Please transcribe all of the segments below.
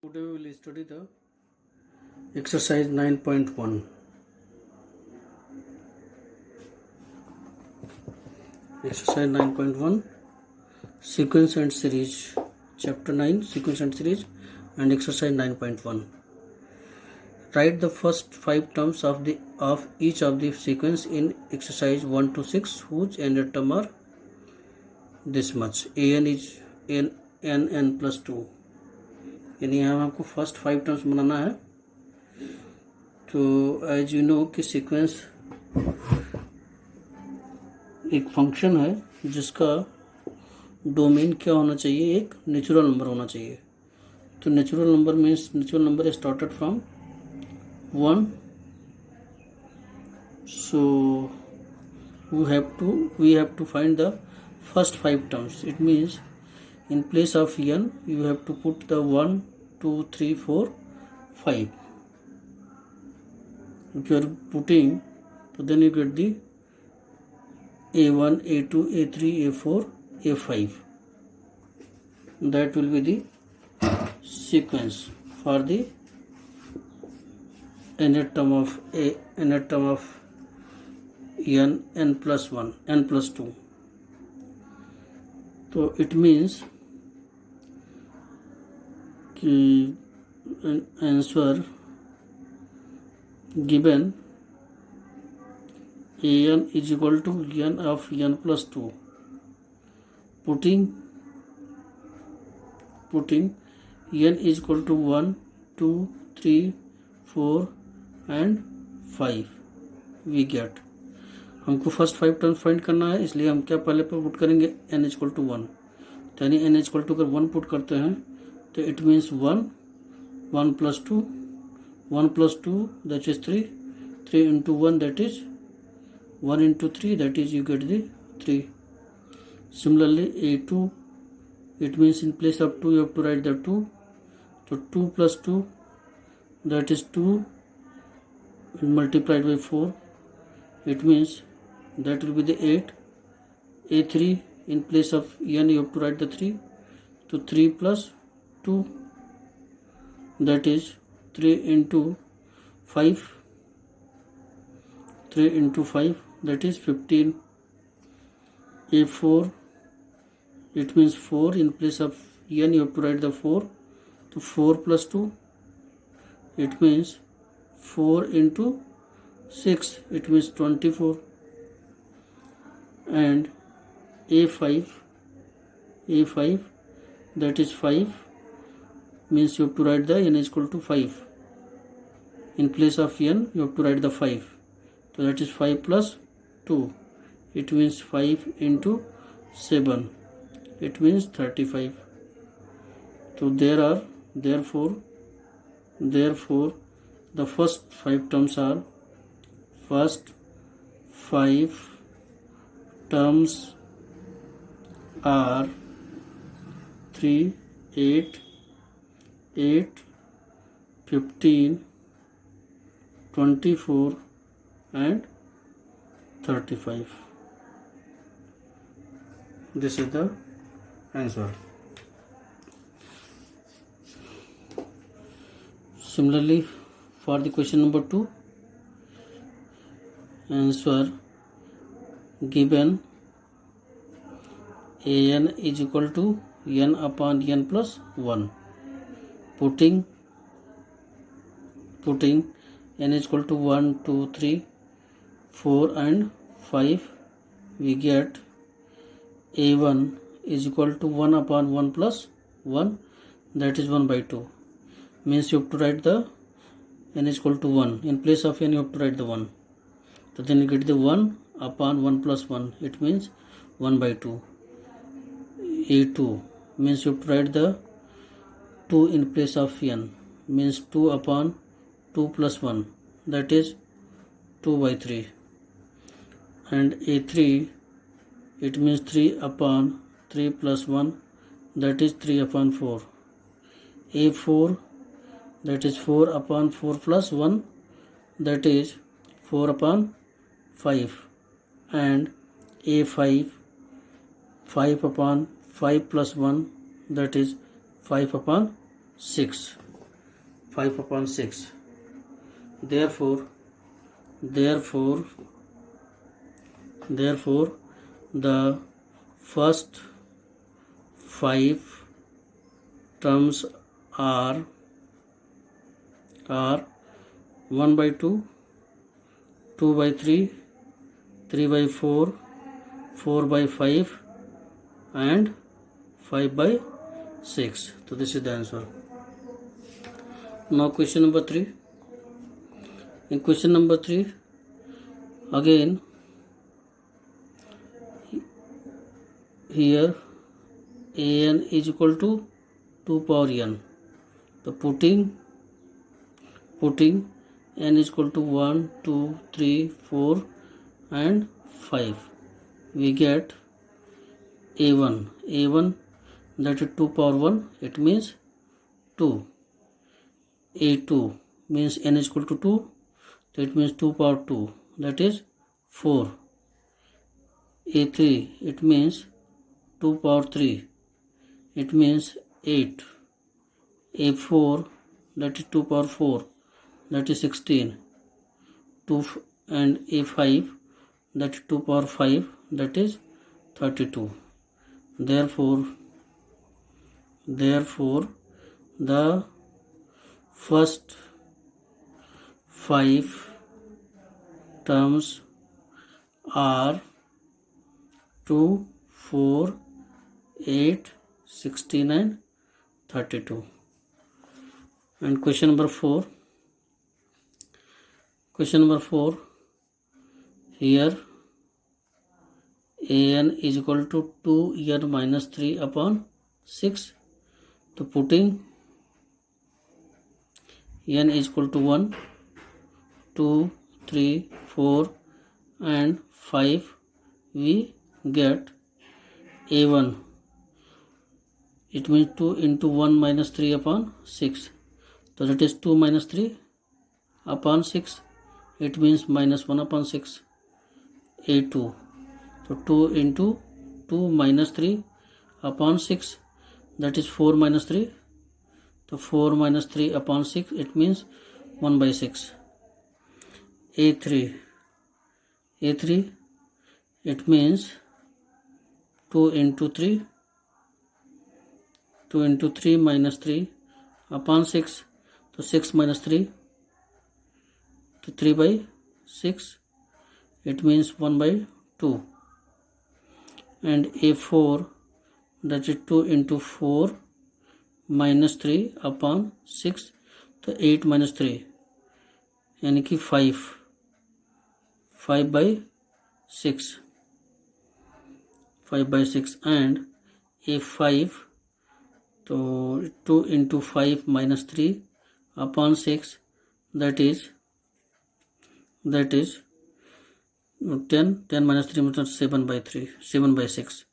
Today we will study the exercise 9.1. Exercise 9.1 Sequence and Series, Chapter 9 Sequence and Series, and Exercise 9.1. Write the first 5 terms of each of the sequence in exercise 1 to 6 whose ended term are this much. An is n plus 2. यानी यहाँ आपको first 5 terms बनाना है. तो as you know कि sequence एक function है जिसका domain क्या होना चाहिए, एक नेचुरल नंबर होना चाहिए. तो natural number means natural number started from 1. So we have to find the first 5 terms. It means in place of n you have to put the 1, 2, 3, 4, 5. If you are putting, so then you get the a1, a2, a3, a4, a5. That will be the sequence for the nth term of n plus 1, n plus 2. So it means कि answer given an is equal to n of n plus 2. Putting n is equal to 1, 2, 3, 4 and 5 we get. हमको first 5 terms find करना है, इसलिए हम क्या पहले पर put करेंगे n इज इक्वल टू 1. तो यानी n इज इक्वल टू अगर 1 पुट करते हैं तो it means 1 plus 2, 1 plus 2 that is 3, 3 into 1 that is 1 into 3 that is you get the 3. Similarly a2, it means in place of 2 you have to write the 2. So 2 plus 2 that is 2 multiplied by 4, it means that will be the 8. a3, in place of n you have to write the 3. So 3 plus 2 that is 3 into 5, 3 into 5 that is 15. a4, it means 4, in place of n you have to write the 4. So 4 plus 2, it means 4 into 6, it means 24. And a5 that is 5, means you have to write the n is equal to 5. In place of n you have to write the 5. So that is 5 plus 2, it means 5 into 7, it means 35. So therefore the first 5 terms are 3, 8, 15, 24 and 35. This is the answer. Similarly, for the question number 2, answer given an is equal to n upon n plus 1. Putting n is equal to 1, 2, 3, 4 and 5, we get a1 is equal to 1 upon 1 plus 1, that is 1 by 2. Means you have to write the n is equal to 1. In place of n you have to write the 1. So then you get the 1 upon 1 plus 1, it means 1 by 2. a2 means you have to write the 2 in place of n, means 2 upon 2 plus 1, that is 2 by 3. And a3, it means 3 upon 3 plus 1, that is 3 upon 4. a4, that is 4 upon 4 plus 1, that is 4 upon 5. And a5, 5 upon 5 plus 1, that is 5 upon 6. 5 upon 6. Therefore the first 5 terms are 1 by 2, 2 by 3, 3 by 4, 4 by 5 and 5 by 6. So this is the answer. Now question number 3. In question number 3, again here an is equal to 2 power n. So putting n is equal to 1, 2, 3, 4 and 5, we get a1 that is 2 power 1, it means 2. a2 means n is equal to 2, so it means 2 power 2, that is 4. a3 it means 2 power 3, it means 8. a4 that is 2 power 4, that is 16. 2 and a5 that is 2 power 5, that is 32. Therefore the first 5 terms are 2, 4, 8, 16 and 32. And question number 4. Here an is equal to 2n minus 3 upon 6. So putting n is equal to 1, 2, 3, 4 and 5, we get a1. It means 2 into 1 minus 3 upon 6. So that is 2 minus 3 upon 6. It means minus 1 upon 6. a2. So 2 into 2 minus 3 upon 6, that is 4 minus 3. So 4 minus 3 upon 6, it means 1 by 6. a3 it means 2 into 3 minus 3 upon 6. So 6 minus 3, to 3 by 6, it means 1 by 2. And a4 that is 2 into 4 minus 3 upon 6, तो 8 minus 3 यानी कि 5 by 6 and a5 तो 2 into 5 minus 3 upon 6, that is 10 minus 3 means 7 by 6.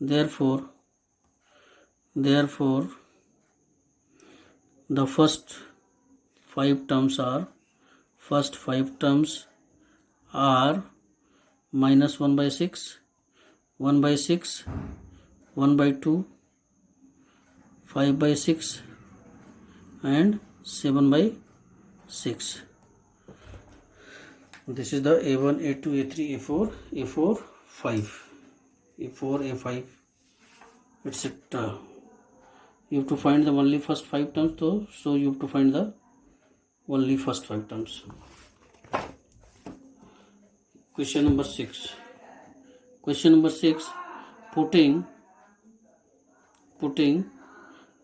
Therefore the first 5 terms are minus 1 by 6, 1 by 6, 1 by 2, 5 by 6 and 7 by 6. This is the a1, a2, a3, a4, 5, a5, etc. You have to find the only first 5 terms, so you have to find the only first 5 terms. Question number 6. Putting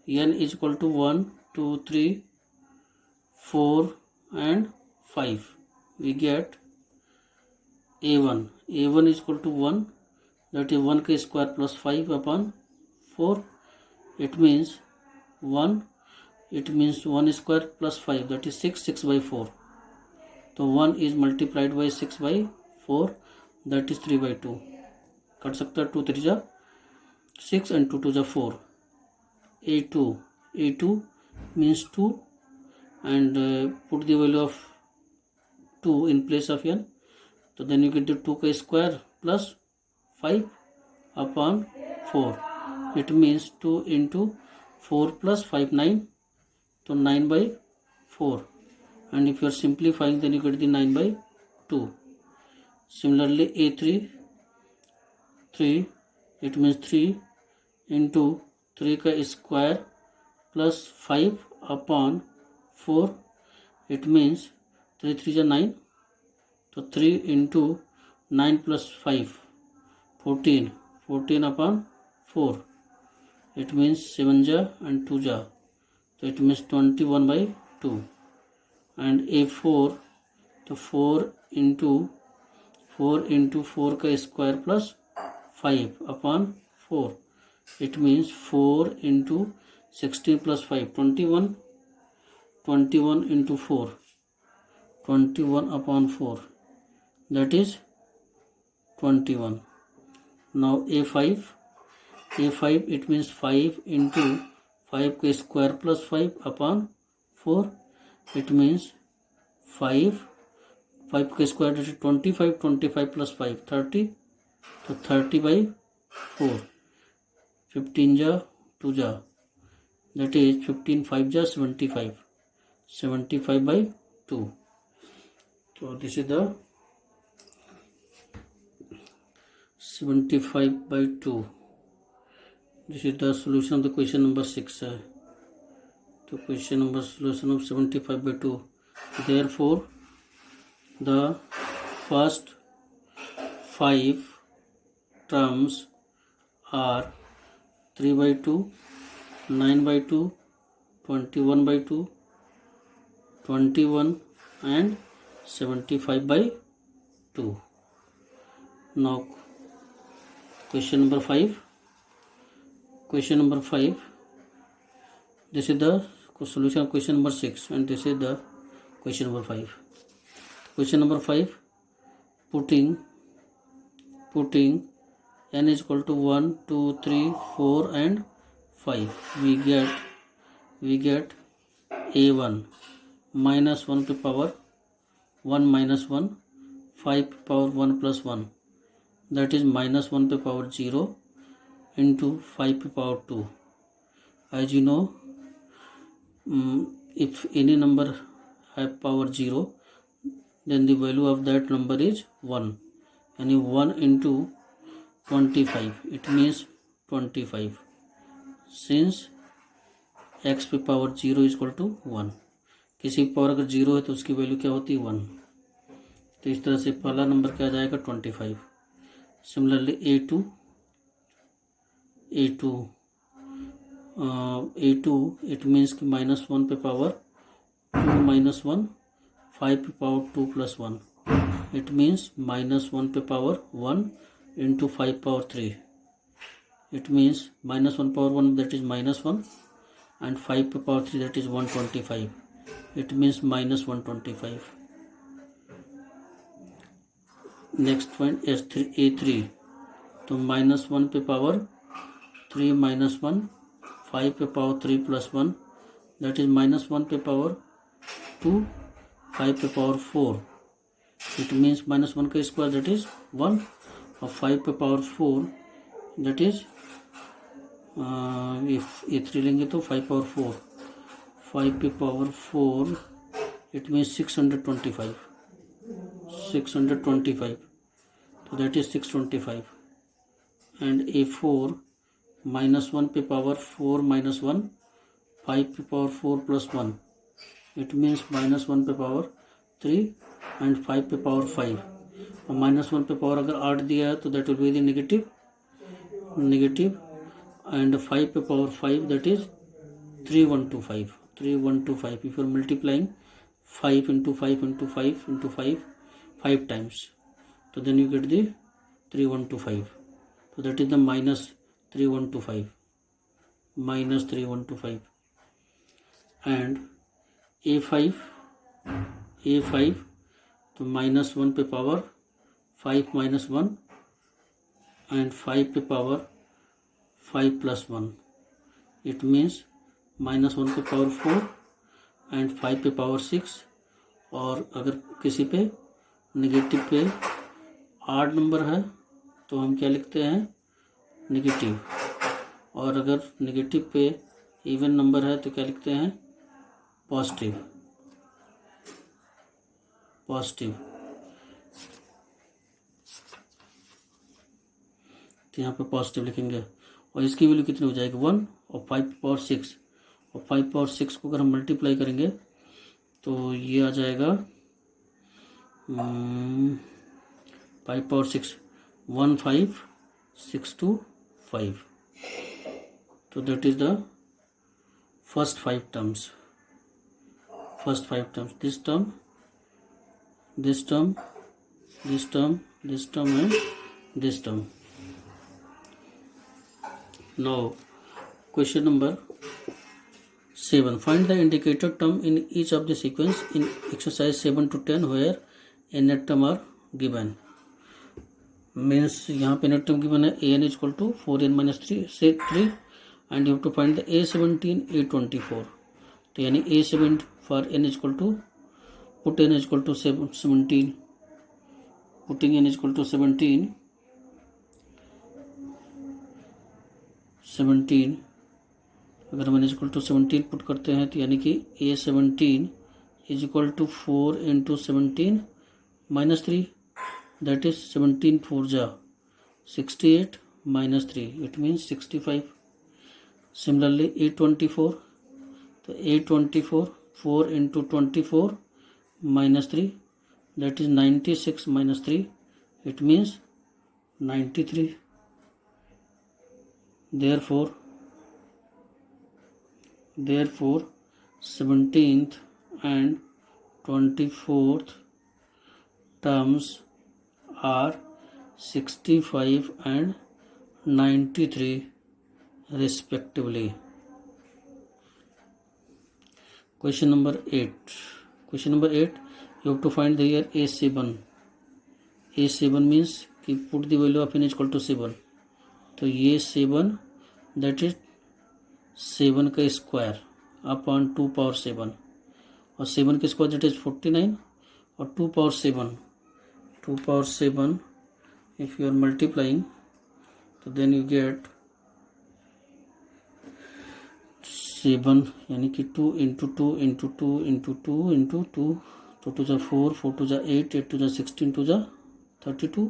n is equal to 1, 2, 3, 4 and 5, we get a1 is equal to 1, that is 1 ka square plus 5 upon 4. It means 1 square plus 5, that is 6 by 4. So 1 is multiplied by 6 by 4, that is 3 by 2. Cut सकता है 2 3 जा 6 and 2 2 जा 4. a2 means 2 and put the value of 2 in place of n. So then you get the 2 ka square plus 5 upon 4. It means 2 into 4 plus 5, 9. So 9 by 4, and if you are simplifying then you get the 9 by 2. Similarly A3, 3, it means 3 into 3 का square plus 5 upon 4, it means 3 3 जा 9, तो 3 into 9 plus 5, 14, 14 upon 4, it means 7 जा and 2 जा, तो it means 21 by 2. And A4, तो 4 into 4 का square plus 5 upon 4, it means 4 into 16 plus 5, 21, 21 into 4, 21 upon 4, that is 21. Now A5, it means 5 into 5 का square plus 5 upon 4, it means 5 का square, that is 25, 25 plus 5, 30, तो 30 by 4, 15 जा 2 जा, that is 15 5 जा 75, 75 by 2. So this is the 75 by 2. This is the solution of the question number 6. तो question number solution of 75 by 2. Therefore the first 5 terms are 3 by 2, 9 by 2, 21 by 2, 21 and 75 by 2. Now question number 5. Question number 5. This is the solution of question number 6 and this is the question number 5. Question number 5. Putting n is equal to 1, 2, 3, 4 and 5. We get a1 minus 1 to power 1 minus 1, 5 to power 1 plus 1, that is minus 1 to power 0 into 5 to power 2. As you know, if any number have power 0, then the value of that number is 1. And 1 into 25, it means 25. Since x पे power 0 is equal to 1, किसी power अगर 0 है तो उसकी value क्या होती है 1. तो इस तरह से पहला नंबर क्या आ जाएगा 25. सिमिलरली A2, इट मीन्स कि माइनस 1 पे पावर 2 माइनस 1, 5 पे power 2 plus 1, it means minus 1 पे power 1 into 5 power 3. It means minus 1 power 1, that is minus 1, and 5 power 3, that is 125. It means minus 125. Next one is A3. तो minus 1 पे power 3 minus 1, 5 पे power 3 plus 1, that is minus 1 पे power 2, 5 पे power 4. It means minus 1 का square, that is 1. और 5 पे power 4, that is if A3 लेंगे तो 5 पावर 4, 5 पे पावर 4, it means 625, तो that is 625. and A4 minus 1 पे पावर 4 minus 1, 5 पे power 4 plus 1, it means minus 1 पे पावर 3 and 5 पे पावर 5. और माइनस 1 पे पावर अगर 8 दिया है तो that will be the negative and 5 पे power 5, that is 3125. If you are multiplying 5 into 5 into 5 into 5 times, तो देन यू गेट द 3125. तो that is the minus 3125. And A5 तो माइनस 1 पे पावर 5 minus 1 and 5 पे power 5 plus 1, it means minus 1 पे power 4 and 5 पे power 6. और अगर किसी पे नेगेटिव पे आड नंबर है तो हम क्या लिखते हैं नेगेटिव, और अगर नेगेटिव पे इवन नंबर है तो क्या लिखते हैं पॉजिटिव. पॉजिटिव। तो यहाँ पे पॉजिटिव लिखेंगे और इसकी वैल्यू कितनी हो जाएगी 1 और 5 पावर 6 और 5 पावर 6 को अगर हम मल्टीप्लाई करेंगे तो ये आ जाएगा 5 पावर 6 15625। तो that is the first 5 terms. This term and this term. Now question number 7. Find the indicator term in each of the sequence in exercise 7 to 10 where a net term are given. Means यहाँ पे net term given है an is equal to 4n minus 3 and you have to find the a17 a24. तो यानी a7 for n is equal to put n is equal to 17, putting n is equal to 17 अगर हम n is equal to 17 put करते हैं तो यानी कि a17 is equal to 4 into 17 minus 3, that is 17 4 जा 68 minus 3, it means 65. Similarly a24, तो a24 4 into 24 minus 3, that is 96 minus 3, it means 93. Therefore 17th and 24th terms are 65 and 93 respectively. Question number 8. You have to find the here a7. a7 means कि put the value of n is equal to 7. तो ये 7 that is 7 का square upon 2 power 7 और 7 का square that is 49 और 2 power 7 if you are multiplying तो then you get 7 यानी कि 2 into 2 into 2 into 2 into 2 तो 2 जा 4 4 2 जा 8 8 2 जा 16 2 जा 32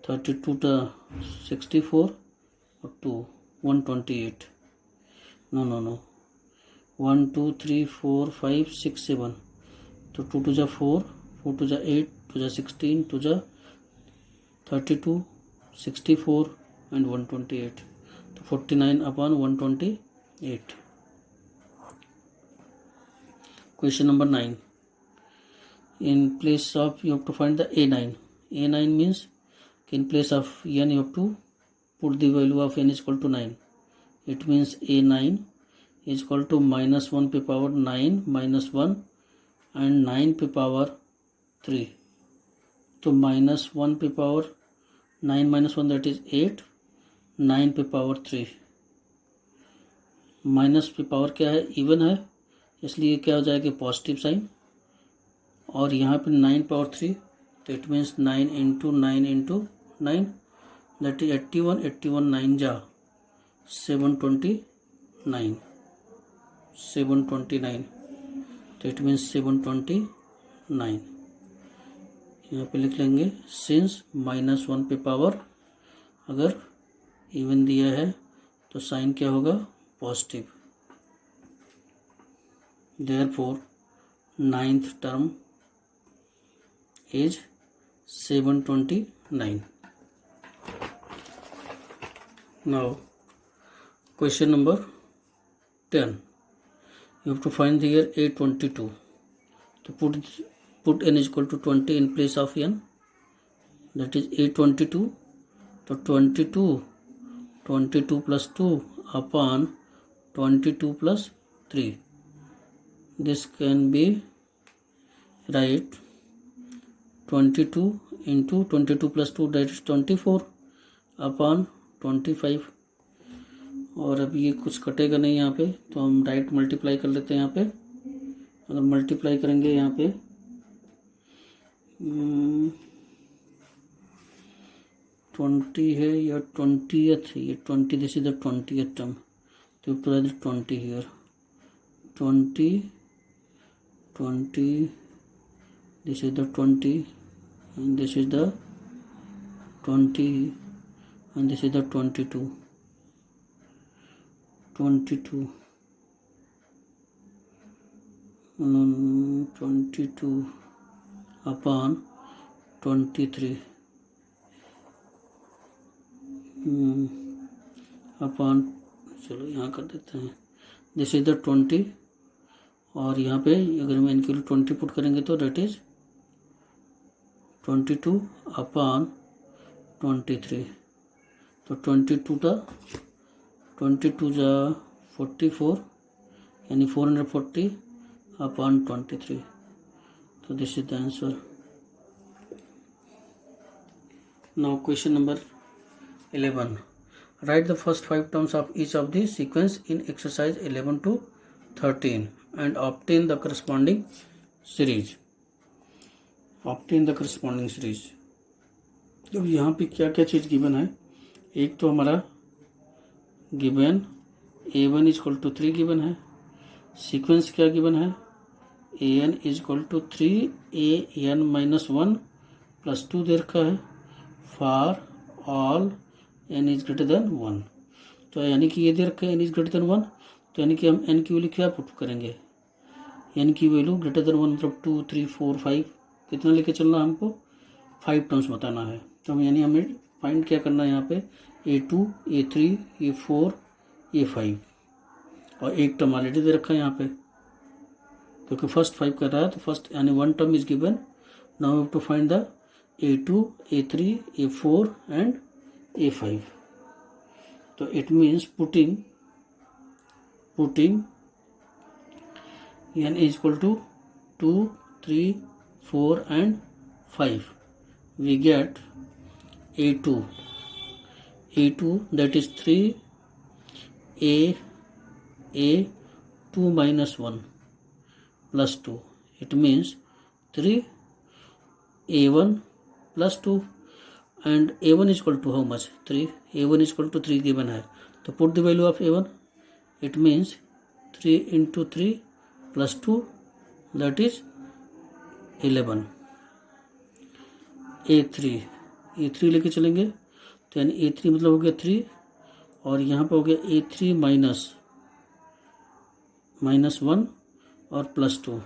32 जा 64 और 2 128 no 1 2 3 4 5 6 7 तो 2 2 जा 4 4 2 जा 8 2 जा 16 2 जा 32 64 and 128 तो 49 upon 128. Question number 9. In place of you have to find the a9 means in place of n you have to put the value of n is equal to 9. It means a9 is equal to minus 1 पे power 9 minus 1 and 9 पे power 3. तो minus 1 पे power 9 minus 1 that is 8, 9 पे power 3. Minus पे power क्या है even है इसलिए क्या हो जाएगा पॉजिटिव साइन और यहाँ पे 9 पावर 3 तो it means 9 into 9 into 9 that is 81 9 जा 729 तो इट मीन्स 729 यहाँ पे लिख लेंगे सिंस माइनस 1 पे पावर अगर इवन दिया है तो साइन क्या होगा positive. Therefore 9th term is 729. Now question number 10. You have to find here a22. To put n is equal to 20 in place of n, that is a22. तो 22 plus 2 upon 22 plus 3. This can be right 22 into 22 plus 2 that is 24 upon 25. और अब ये कुछ कटेगा नहीं यहाँ पे तो हम डायरेक्ट मल्टीप्लाई कर लेते हैं यहाँ पे. अगर मल्टीप्लाई करेंगे यहाँ पे 20 है या 20th है ये 20 this is the 20th term तो to 20 here 20 this is the 20 and this is the 20 and this is the 22 22 upon 23 upon, चलो यहाँ कर देते हैं, दिस इज द 20 और यहाँ पे अगर हम n की वैल्यू 20 पुट करेंगे तो डेट इज 22 अपॉन 23, तो 22 जा 44 यानी 440 अपॉन 23, तो this is the answer. Now question number 11. Write the first 5 terms of each of the sequence in exercise 11 to 13 and obtain the corresponding series. Obtain the corresponding series. अब यहाँ पे क्या क्या चीज़ given है. एक तो हमारा given a1 is equal to 3 given है. सीक्वेंस क्या गिवन है, an is equal to 3 an-1 plus 2 दे रखा है for all n is greater than 1. तो यानी कि ये दे रखा है n इज ग्रेटर देन 1, तो यानी कि हम n की वैल्यू क्या पुट करेंगे, n की वैल्यू ग्रेटर देन 1 मतलब 2 3 4 5 कितना लेके चलना है हमको, 5 टर्म्स बताना है. तो हम यानी हमें फाइंड क्या करना है यहाँ पे, a2 a3 a4 a5 और एक टर्म ऑलरेडी दे रखा है यहाँ पे क्योंकि फर्स्ट 5 कर रहा है. तो फर्स्ट यानी 1 term is given. Now we have to find the a2 a3 a4 and a5. तो it means putting n is equal to 2 3 4 and 5 we get a2 that is 3 a 2 minus 1 plus 2. It means 3 a1 plus 2 and a1 is equal to how much, 3. a1 is equal to 3 given है, तो put the value of a1. It means 3 into 3 plus 2 that is 11. a3 लेके चलेंगे तो यानी a3 मतलब हो गया 3 और यहाँ पे हो गया a3 माइनस 1 और प्लस 2,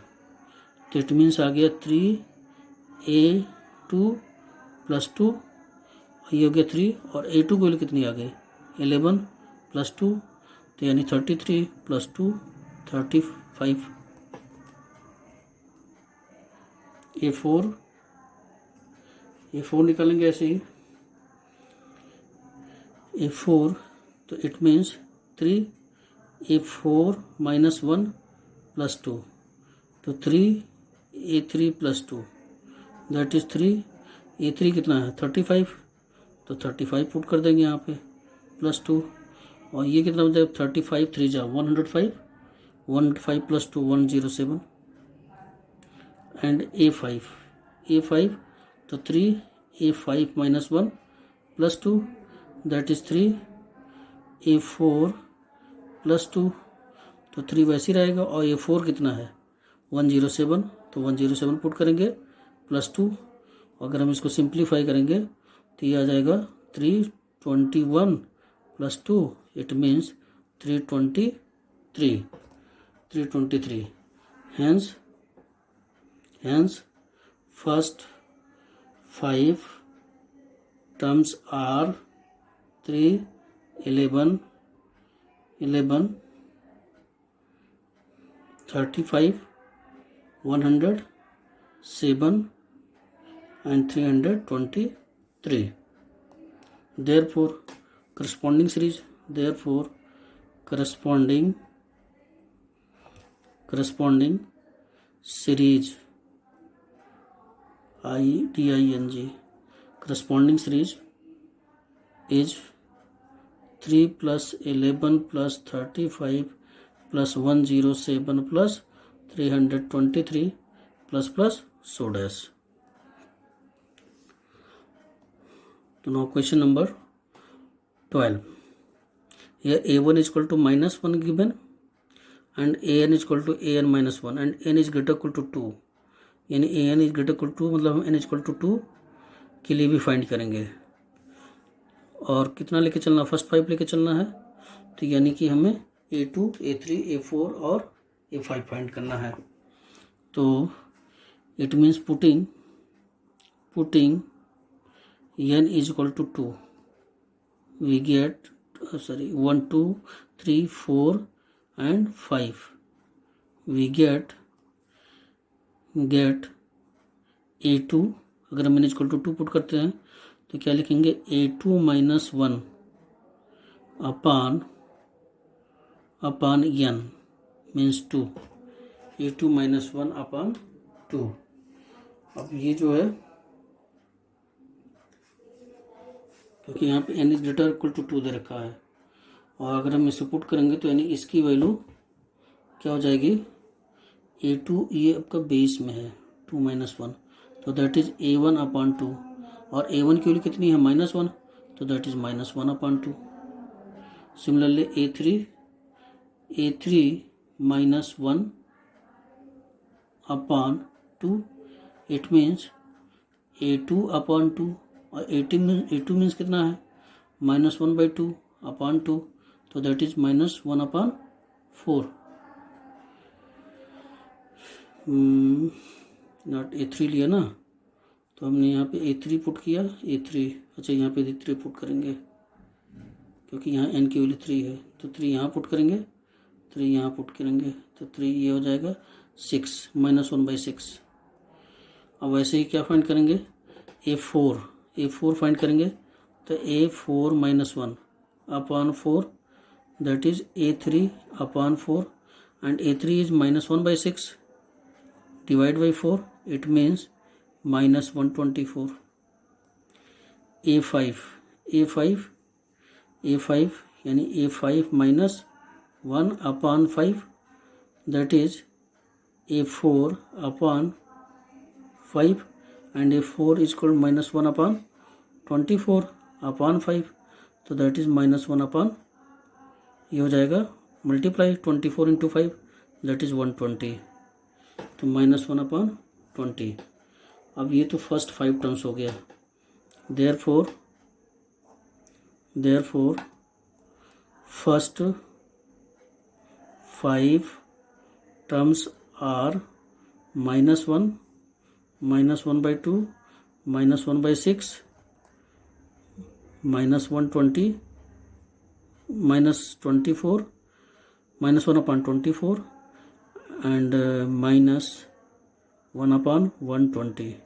तो इट मीन्स आ गया 3 a2 प्लस 2, ये हो गया 3 और a2 को कितनी आ गई 11 प्लस 2, तो यानी 33 प्लस 2 35. a4 निकालेंगे ऐसे ही a4, तो it means 3 a4 minus 1 plus 2, तो 3 a3 plus 2 that is 3 a3 कितना है 35, तो 35 पुट कर देंगे यहाँ पे प्लस 2 और ये कितना हो जाएगा 35 3 जा 105 प्लस 2 107 एंड a5 तो 3 a5 minus 1 plus 2 that is 3 a4 plus 2, तो 3 वैसे ही रहेगा और a4 कितना है 107, तो 107 पुट करेंगे प्लस 2. अगर हम इसको सिंप्लीफाई करेंगे तो ये आ जाएगा 321 plus 2, it means 323. Hence first 5 terms are 3 11 35 107 and 323. Therefore corresponding series IDING corresponding series is 3 plus 11 plus 35 plus 107 plus 323 plus so dash. So now question number 12. Here a1 is equal to minus 1 given and an is equal to an minus 1 and n is greater equal to 2. यानी a n is greater equal to मतलब हम N is equal to 2 के लिए भी find करेंगे। और कितना लेके चलना, फर्स्ट 5 लेके चलना है, तो यानी कि हमें A2, A3, A4 और A5 फाइंड करना है। तो it means putting n is equal to 2 we get 1 2 3 4 and 5 we get A2। अगर हम n is equal to 2 put करते हैं तो क्या लिखेंगे, A2 minus 1 upon n means 2, A2 minus 1 upon 2। अब ये जो है, क्योंकि यहाँ पे n is greater equal to 2 दे रखा है, और अगर हम इसे पुट करेंगे तो यानी इसकी वैल्यू क्या हो जाएगी, A2 ये आपका बेस में है 2 minus 1, तो दैट इज A1 upon 2, और A1 की वैल्यू कितनी है -1, तो that is -1 upon 2। Similarly A3 minus 1 upon 2, it means A2 upon 2, और A2 मीन्स कितना है -1/2 upon 2, तो that is -1 upon 4। Not A3 लिया ना, तो हमने यहाँ पे A3 पुट किया, A3, अच्छा यहाँ पे A3 पुट करेंगे क्योंकि यहाँ n की वैल्यू 3 है, तो 3 यहाँ पुट करेंगे, 3 यहाँ पुट करेंगे, तो 3 ये हो जाएगा 6 -1/6। अब वैसे ही क्या फाइंड करेंगे, A4 फाइंड करेंगे, तो A4 minus 1 upon 4 that is A3 upon 4, and A3 is -1/6 divide by 4, it means -124। A5 यानी A5 minus 1 upon 5 that is A4 upon 5, and A4 is called -1 upon 24 upon 5, तो that is -1 upon, ये हो जाएगा multiply 24 into 5 that is 120, तो -1 upon 20। अब ये तो first 5 terms हो गया, therefore first 5 terms are -1, -1/2, -1/6, -120, -24, -1 upon 24, and -1 upon 120,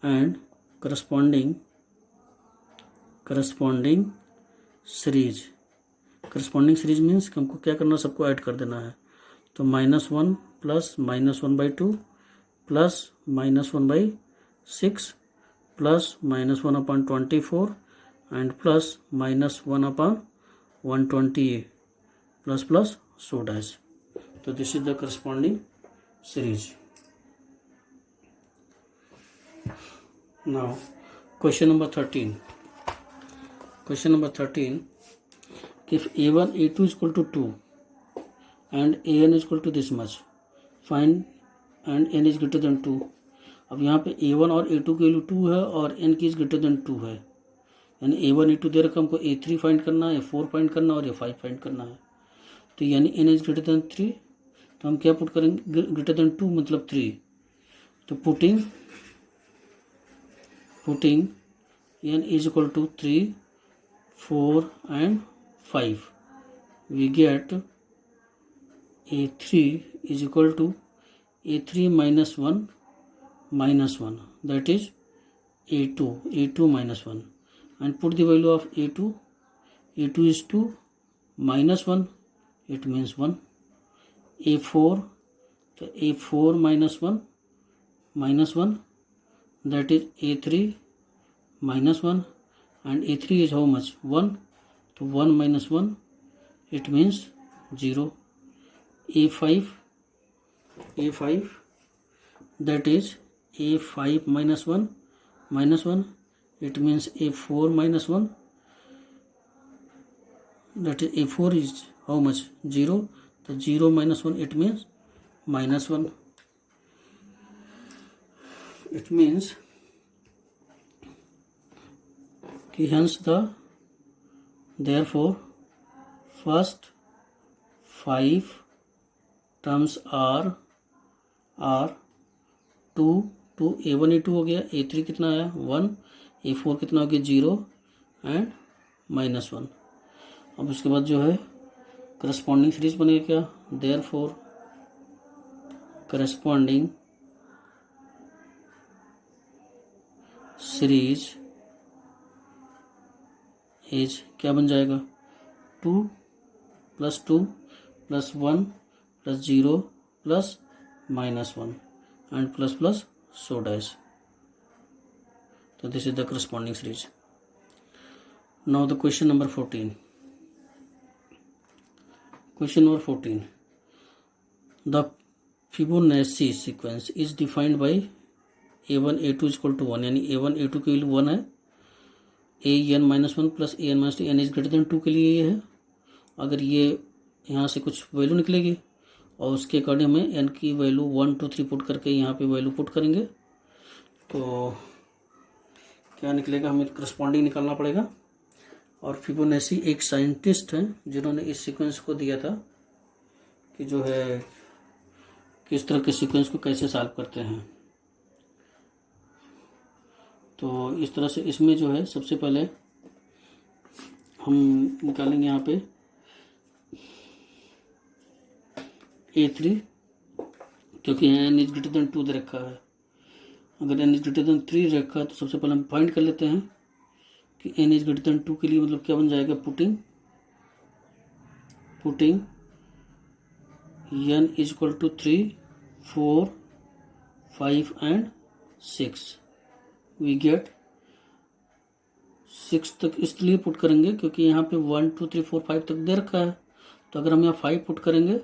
and corresponding series means हमको क्या करना, सबको ऐड कर देना है, तो -1 plus -1/2 plus -1/6 plus -1 upon 24 and plus -1 upon 120 plus so dash, so this is the corresponding series। Now question number 13, if A1 A2 is equal to 2 and AN is equal to this much, find and n is greater than 2। अब यहाँ पे A1 और A2 की value 2 है और n की is greater then 2 है, यानी A1 A2 दे रखा, हमको A3 फाइंड करना है, A4 फाइंड करना है और A5 फाइंड करना है, तो यानी n इज ग्रेटर देन 3, तो हम क्या पुट करेंगे, ग्रेटर देन 2 मतलब 3, तो putting n is equal to 3 4 and 5 we get A3 is equal to A3 minus 1 that is A2 minus 1, and put the value of A2 is 2 minus 1, it means 1, A4, so A4 minus 1 that is A3 minus 1, and A3 is how much, 1, so 1 minus 1 it means 0, A5 that is A5 minus 1 it means A4 minus 1, that is A4 is how much, 0, so 0 minus 1 it means -1, it means कि hence the therefore first 5 terms are 2 to A1 A2 हो गया, A3 कितना आया 1, A4 कितना हो गया 0 and -1। अब उसके बाद जो है करस्पॉन्डिंग सीरीज बनेगा क्या, देयरफॉर करस्पॉन्डिंग सीरीज इज क्या बन जाएगा 2 + 2 + 1 + 0 + -1 and plus so dash. So this is the corresponding series. Now the question number 14. Question number 14. The Fibonacci sequence is defined by A1 A2 = 1, यानी A1 A2 की value 1 है, an-1 + an-2 n > 2 के लिए ये है। अगर ये यहाँ से कुछ वैल्यू निकलेगी और उसके अकॉर्डिंग हमें n की वैल्यू 1 2 3 पुट करके यहाँ पे वैल्यू पुट करेंगे तो क्या निकलेगा, हमें करस्पॉन्डिंग निकालना पड़ेगा। और फिबोनाची एक साइंटिस्ट हैं जिन्होंने इस सीक्वेंस को दिया था कि जो है किस तरह के सीक्वेंस को कैसे सॉल्व करते हैं। तो इस तरह से इसमें जो है सबसे पहले हम निकालेंगे यहाँ पे A3, क्योंकि यहाँ n > 2 दे रखा है। अगर n > 3 रखा है तो सबसे पहले हम फाइंड कर लेते हैं कि n > 2 के लिए मतलब क्या बन जाएगा, putting n = 3 4 5 and 6 we get 6 तक इसलिए पुट करेंगे क्योंकि यहाँ पे 1 2 3 4 5 तक दे रखा है। तो अगर हम यहाँ 5 पुट करेंगे,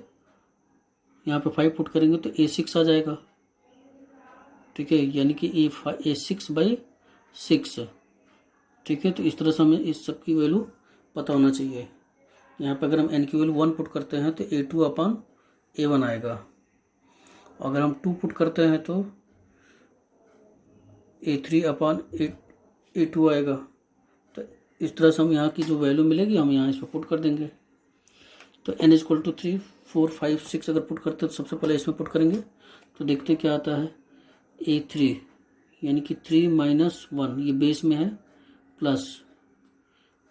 यहाँ पे 5 पुट करेंगे तो A6 आ जाएगा, ठीक है, यानी कि A6/6, ठीक है। तो इस तरह से हमें इस सब की वैल्यू पता होना चाहिए। यहाँ पे अगर हम n की वैल्यू 1 पुट करते हैं तो A2/A1 आएगा, अगर हम 2 पुट करते हैं तो A3/A2 आएगा। तो इस तरह से हम यहाँ की जो वैल्यू मिलेगी हम यहाँ इस पर पुट कर देंगे। तो n = 3 4 5 6 अगर पुट करते हैं तो सबसे पहले इसमें पुट करेंगे तो देखते क्या आता है, A3 यानी कि 3 - 1 ये बेस में है, प्लस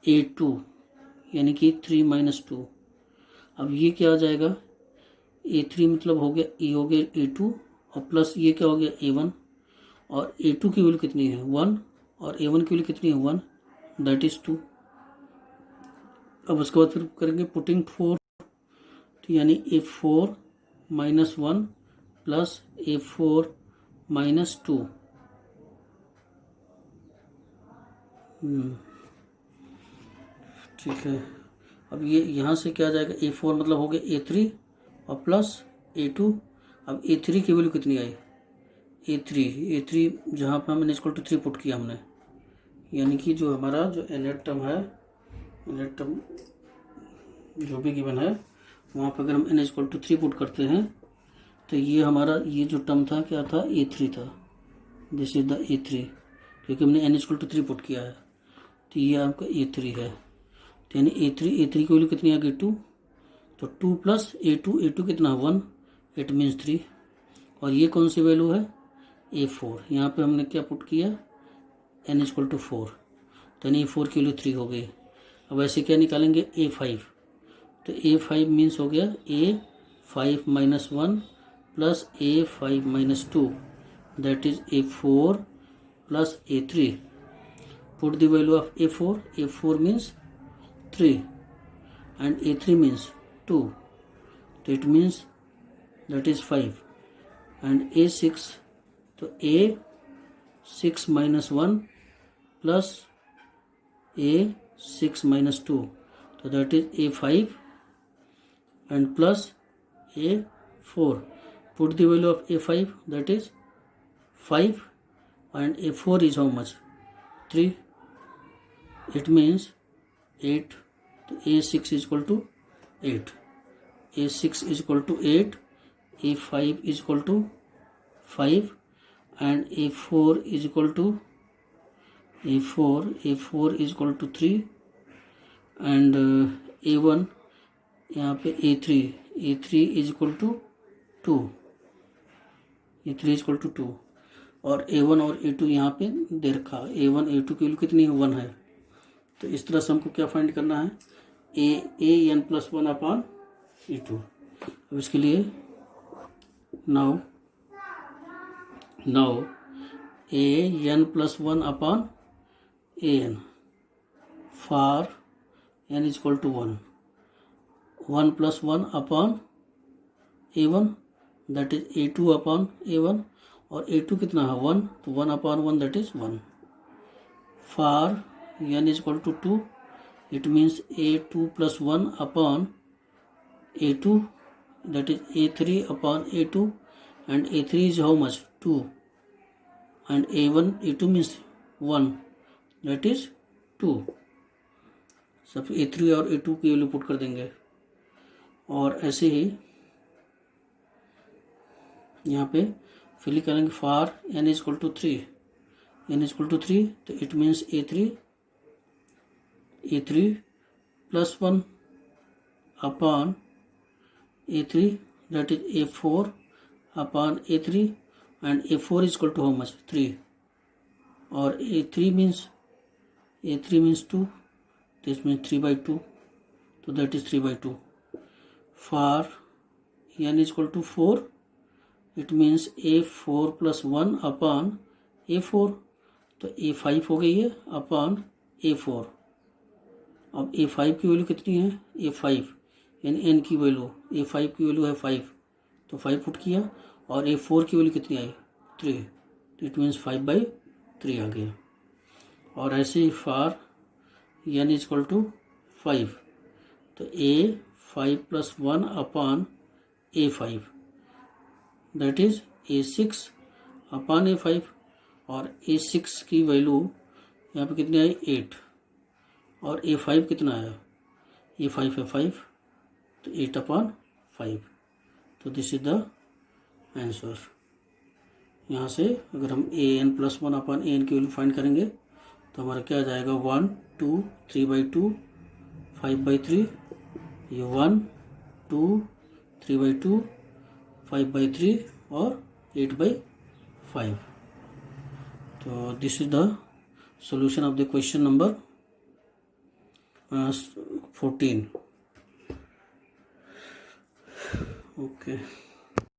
A2 यानी कि 3 - 2। अब ये क्या आ जाएगा, A3 मतलब हो गया ये हो गया A2 और प्लस ये क्या हो गया A1, और A2 की वैल्यू कितनी है 1 और A1 की वैल्यू कितनी है 1, दैट इज 2। अब उसके बाद फिर करेंगे पुटिंग 4, तो यानी A4 - 1 प्लस A4 - 2, ठीक है। अब ये यहाँ से क्या आ जाएगा, A4 मतलब हो गया A3 और प्लस A2। अब A3 की वैल्यू कितनी आई, A3 जहाँ पर हमने = 3 पुट किया हमने, यानी कि जो हमारा जो nth टर्म है, nth टर्म जो भी गिवन है वहाँ पर अगर हम n = 3 पुट करते हैं तो ये हमारा ये जो टर्म था क्या था, A3 था, दिस इज द A3, क्योंकि हमने n = 3 पुट किया है तो ये आपका A3 है। तो यानी A3 की वैल्यू कितनी आ गई 2, तो 2 + A2 कितना 1, इट मीन्स 3। और ये कौन सी वैल्यू है A4, यहाँ पे हमने क्या पुट किया n = 4, तो यानी A4 की वैल्यू 3 हो गई। अब ऐसे क्या निकालेंगे A5, तो A5 मीन्स हो गया A5 - 1 plus A5 - 2, that is A4 plus A3। Put the value of A4 means 3 and A3 means 2, तो it means that is 5 and A6, तो A6 - 1 plus A6 - 2, तो that is A5 and plus A4। put the value of A5, that is 5 and A4 is how much 3, it means 8। तो A6 = 8, A6 = 8, A5 = 5 and A4 is equal to A4 is equal to 3 and A1 यहाँ पे A3 is equal to 2, A3 is equal to 2 और A1 और A2 यहाँ पे दे रखा। A1 A2 की value कितनी है, 1 है। तो इस तरह से हमको क्या फाइंड करना है, an+1 अपॉन A2। अब इसके लिए now an+1 upon an for n is equal to 1, 1+1 upon A1 that is A2 upon A1 और A2 कितना है 1, तो 1 upon 1 that is 1 for n is equal to 2 it means A2+1 upon A2 that is A3 upon A2 and A3 is how much 2 and A2 means 1 that is 2। सब A3 और A2 की value put कर देंगे और ऐसे ही यहाँ पे fill करेंगे for n is equal to 3, n is equal to 3 तो it means A3+1 upon A3 that is A4 upon A3 and A4 is equal to how much 3 और A3 means 2, this means 3/2 so that is 3/2 for n is equal to 4 it means A4+1 upon A4 तो A5 हो गई है upon A4। अब A5 की value कितनी है, A5 यानी n की वैल्यू A5 की वैल्यू है 5 तो 5 पुट किया और A4 की वैल्यू कितनी आई 3 तो इट मीन्स 5/3 आ गया। और ऐसे ही for n is equal to 5 तो A5+1 upon A5 that is A6 upon A5 और A6 की वैल्यू यहाँ पे कितनी आई 8 और A5 कितना आया, A5 है 5 तो 8/5 तो दिस इज द आंसर। यहाँ से अगर हम an+1 अपॉन an की वैल्यू फाइंड करेंगे तो हमारा क्या आ जाएगा 1 2 3/2 5/3 ये 1 2 3/2 5/3 और 8/5। तो this is the solution of the question number 14। Okay.